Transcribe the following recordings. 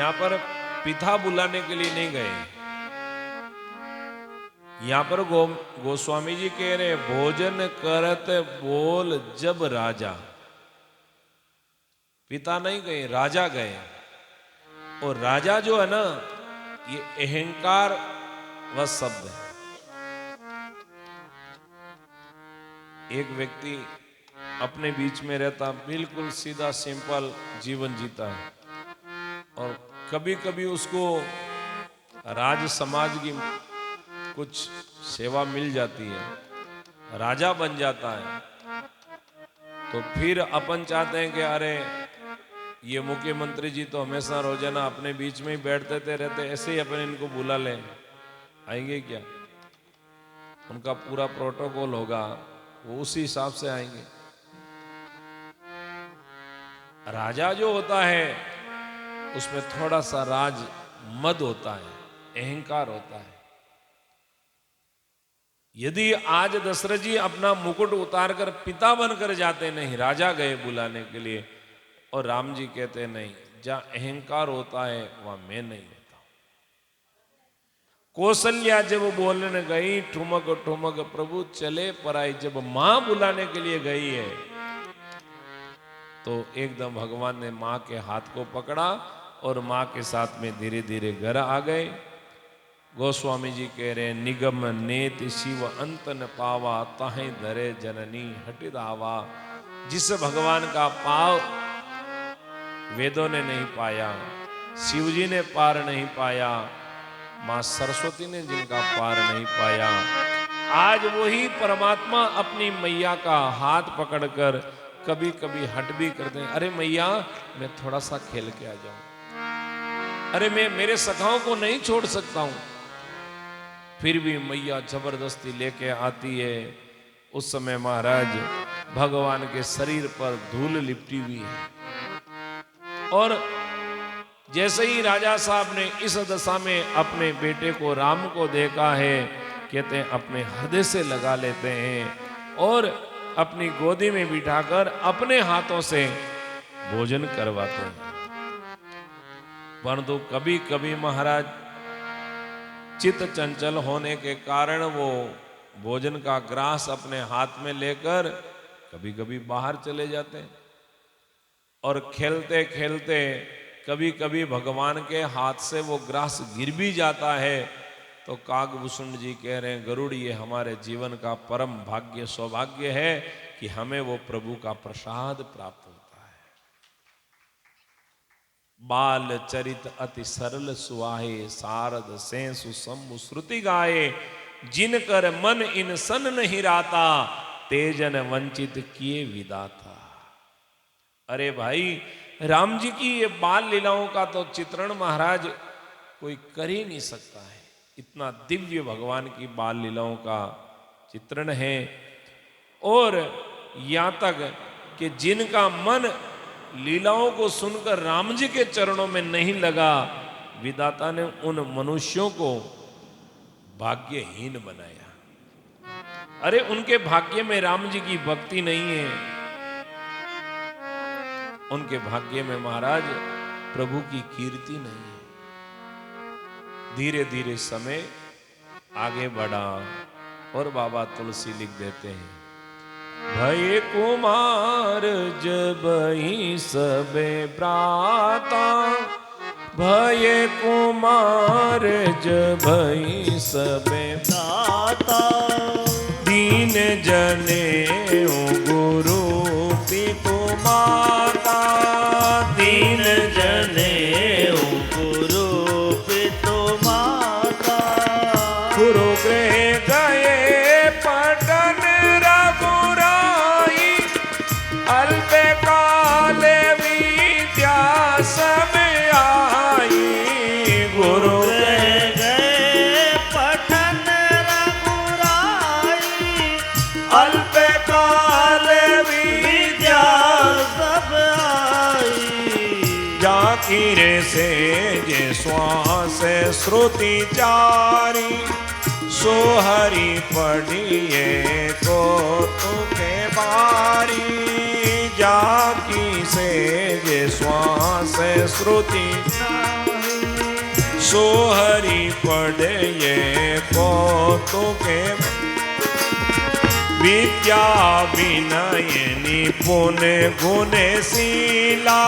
यहां पर पिता बुलाने के लिए नहीं गए। यहां पर गोस्वामी जी कह रहे भोजन करत बोल जब राजा। पिता नहीं गए, राजा गए। और राजा जो है ना, ये अहंकार व शब्द है। एक व्यक्ति अपने बीच में रहता, बिल्कुल सीधा सिंपल जीवन जीता है, और कभी कभी उसको राज समाज की कुछ सेवा मिल जाती है, राजा बन जाता है, तो फिर अपन चाहते हैं कि अरे ये मुख्यमंत्री जी तो हमेशा रोजाना अपने बीच में ही बैठते रहते, ऐसे ही अपन इनको बुला लें, आएंगे क्या? उनका पूरा प्रोटोकॉल होगा, वो उसी हिसाब से आएंगे। राजा जो होता है उसमें थोड़ा सा राज मद होता है, अहंकार होता है। यदि आज दशरथ जी अपना मुकुट उतार कर पिता बनकर जाते, नहीं राजा गए बुलाने के लिए, और राम जी कहते नहीं, जहां अहंकार होता है वहां मैं नहीं होता। कौशल्या जब बोलने गई ठुमक ठुमक प्रभु चले पर आई, जब मां बुलाने के लिए गई है तो एकदम भगवान ने मां के हाथ को पकड़ा और मां के साथ में धीरे धीरे घर आ गए। गोस्वामी जी कह रहे निगम नेति शिव अंत न पावा, ताहे धरे जननी हटित आवा। जिस भगवान का पाव वेदों ने नहीं पाया, शिव जी ने पार नहीं पाया, मां सरस्वती ने जिनका पार नहीं पाया, आज वही परमात्मा अपनी मैया का हाथ पकड़कर कभी कभी हट भी करते हैं। अरे मैया मैं थोड़ा सा खेल के आ जाऊं, अरे मैं मेरे सखाओं को नहीं छोड़ सकता हूं, फिर भी मैया जबरदस्ती लेके आती है। उस समय महाराज भगवान के शरीर पर धूल लिपटी हुई है, और जैसे ही राजा साहब ने इस दशा में अपने बेटे को राम को देखा है, कहते हैं अपने हृदय से लगा लेते हैं और अपनी गोदी में बिठाकर अपने हाथों से भोजन करवाते हैं। परंतु कभी कभी महाराज चित्त चंचल होने के कारण वो भोजन का ग्रास अपने हाथ में लेकर कभी कभी बाहर चले जाते हैं, और खेलते खेलते कभी कभी भगवान के हाथ से वो ग्रास गिर भी जाता है। तो कागभूषण जी कह रहे हैं गरुड़, ये हमारे जीवन का परम भाग्य सौभाग्य है कि हमें वो प्रभु का प्रसाद प्राप्त होता है। बाल चरित अति सरल सुहाए, सारद सेंसु सम्मु श्रुति गाए, जिन कर मन इन सन नहीं राता, तेजन वंचित किए विदाता। अरे भाई राम जी की ये बाल लीलाओं का तो चित्रण महाराज कोई कर ही नहीं सकता है, इतना दिव्य भगवान की बाल लीलाओं का चित्रण है। और यहां तक कि जिनका मन लीलाओं को सुनकर राम जी के चरणों में नहीं लगा, विधाता ने उन मनुष्यों को भाग्यहीन बनाया। अरे उनके भाग्य में राम जी की भक्ति नहीं है, उनके भाग्य में महाराज प्रभु की कीर्ति नहीं है। धीरे धीरे समय आगे बढ़ा और बाबा तुलसी लिख देते हैं, भय कुमार जब ही सबे प्राता, भय कुमार जब ही सबे प्राता, दीन जने गुरु पितु माता, दीन जने गुरु पितु माता, गुरु गृह गए पटन रघुराई, अल्प काल विद्या सब आई, गुरु गृह गए पटन रघुराई, अल्प काल विद्या सब आई, जाकिरे से जे श्वास श्रुति चारी, सोहरी पढ़िए को तुके बारी, जाकी से जे श्वास श्रुति सोहरी पढ़े ये कौतुके विद्या विनय निपुण गुणशीला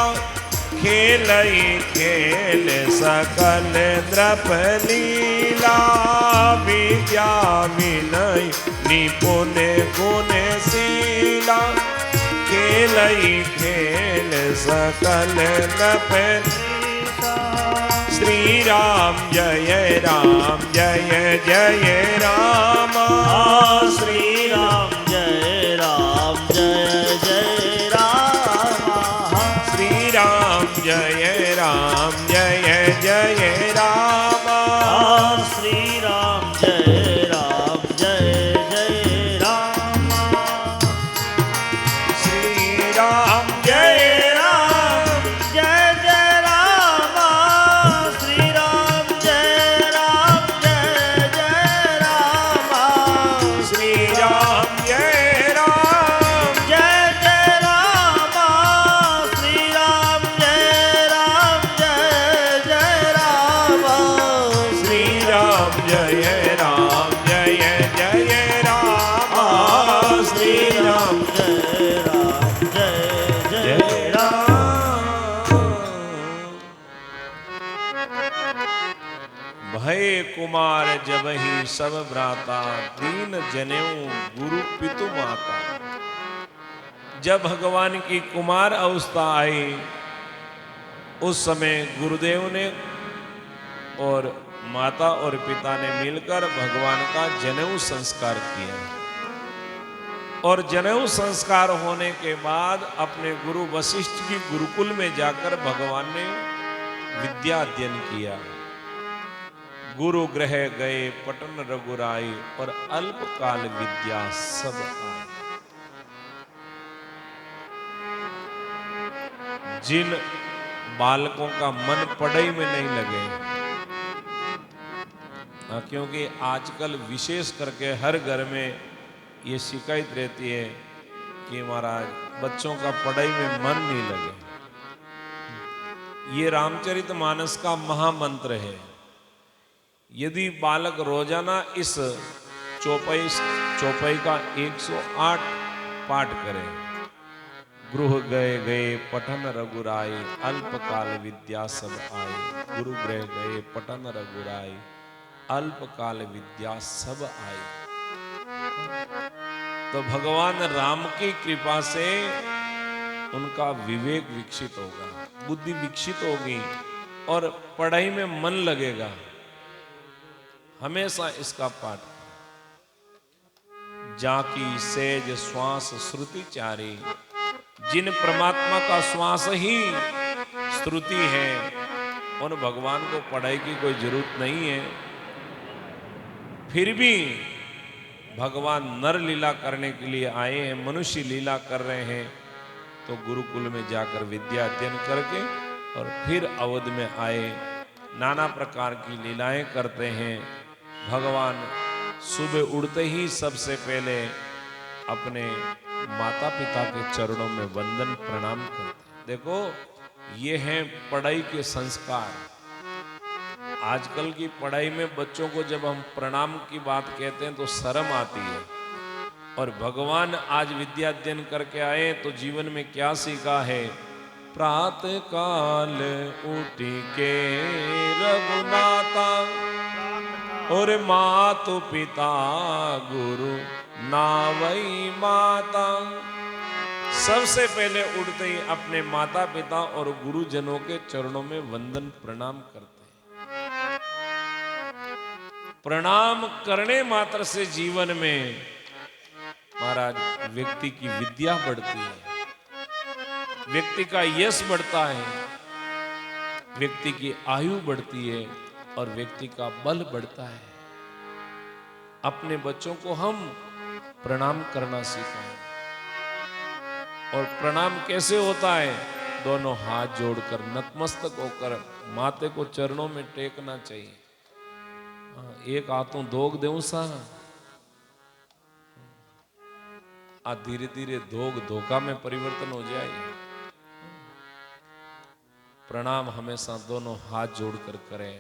खेलई खेल सकल द्रप लीला विद्या विनय निपुण गुणशीला खेलई खेल सकल द्रप श्री राम जय जय राम श्री राम जय जय राम श्री राम जय जय राम श्री राम जय जय राम श्री राम जय भय कुमार जब ही सब भ्राता दीन जनेऊ गुरु पितु माता। जब भगवान की कुमार अवस्था आई उस समय गुरुदेव ने और माता और पिता ने मिलकर भगवान का जनेऊ संस्कार किया और जनेऊ संस्कार होने के बाद अपने गुरु वशिष्ठ की गुरुकुल में जाकर भगवान ने विद्या अध्ययन किया। गुरु गृह गए पटन रघुराई और अल्पकाल विद्या सब आई। जिन बालकों का मन पढ़ाई में नहीं लगे, क्योंकि आजकल विशेष करके हर घर में ये शिकायत रहती है कि महाराज बच्चों का पढ़ाई में मन नहीं लगे। ये रामचरितमानस का महामंत्र है। यदि बालक रोजाना इस चौपाई का 108 पाठ करे, गृह गए गए पठन रघुराई अल्पकाल विद्या सब आई। गुरु गृह गए पठन रघुराई अल्पकाल विद्या सब आई। तो भगवान राम की कृपा से उनका विवेक विकसित होगा, बुद्धि विकसित होगी और पढ़ाई में मन लगेगा। हमेशा इसका पाठ जाकी सेज श्वास श्रुति चारी। जिन परमात्मा का श्वास ही श्रुति है उन भगवान को पढ़ाई की कोई जरूरत नहीं है। फिर भी भगवान नर लीला करने के लिए आए हैं, मनुष्य लीला कर रहे हैं, तो गुरुकुल में जाकर विद्या अध्ययन करके और फिर अवध में आए, नाना प्रकार की लीलाएं करते हैं। भगवान सुबह उड़ते ही सबसे पहले अपने माता पिता के चरणों में वंदन प्रणाम करते। देखो ये हैं पढ़ाई के संस्कार। आजकल की पढ़ाई में बच्चों को जब हम प्रणाम की बात कहते हैं तो शर्म आती है, और भगवान आज विद्या अध्ययन करके आए तो जीवन में क्या सीखा है। प्रातः काल उठी के रघुनाथा और मातु पिता गुरु नावई माता। सबसे पहले उठते ही अपने माता पिता और गुरुजनों के चरणों में वंदन प्रणाम करते हैं। प्रणाम करने मात्र से जीवन में महाराज व्यक्ति की विद्या बढ़ती है, व्यक्ति का यश बढ़ता है, व्यक्ति की आयु बढ़ती है और व्यक्ति का बल बढ़ता है। अपने बच्चों को हम प्रणाम करना सिखाएं। और प्रणाम कैसे होता है? दोनों हाथ जोड़कर नतमस्तक होकर माते को चरणों में टेकना चाहिए। एक हाथों धोक देऊं सा धीरे धीरे धोखा में परिवर्तन हो जाए। प्रणाम हमेशा दोनों हाथ जोड़कर करें।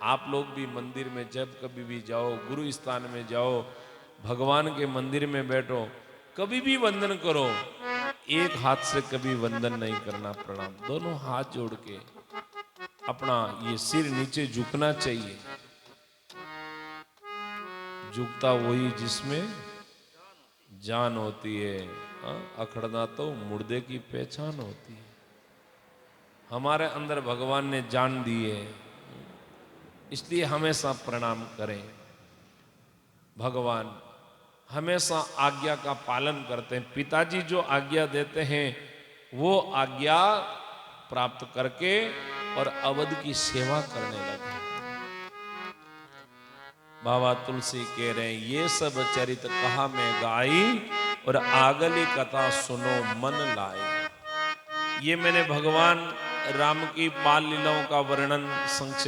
आप लोग भी मंदिर में जब कभी भी जाओ, गुरु स्थान में जाओ, भगवान के मंदिर में बैठो, कभी भी वंदन करो, एक हाथ से कभी वंदन नहीं करना, प्रणाम, दोनों हाथ जोड़ के अपना ये सिर नीचे झुकना चाहिए। झुकता वही जिसमें जान होती है, अखड़ना तो मुर्दे की पहचान होती है। हमारे अंदर भगवान ने जान दी है, इसलिए हमेशा प्रणाम करें। भगवान हमेशा आज्ञा का पालन करते हैं। पिताजी जो आज्ञा देते हैं वो आज्ञा प्राप्त करके और अवध की सेवा करने लगे। बाबा तुलसी कह रहे हैं, ये सब चरित कहा मैं गाई और आगली कथा सुनो मन लाई। ये मैंने भगवान राम की बाल लीलाओं का वर्णन संक्षेप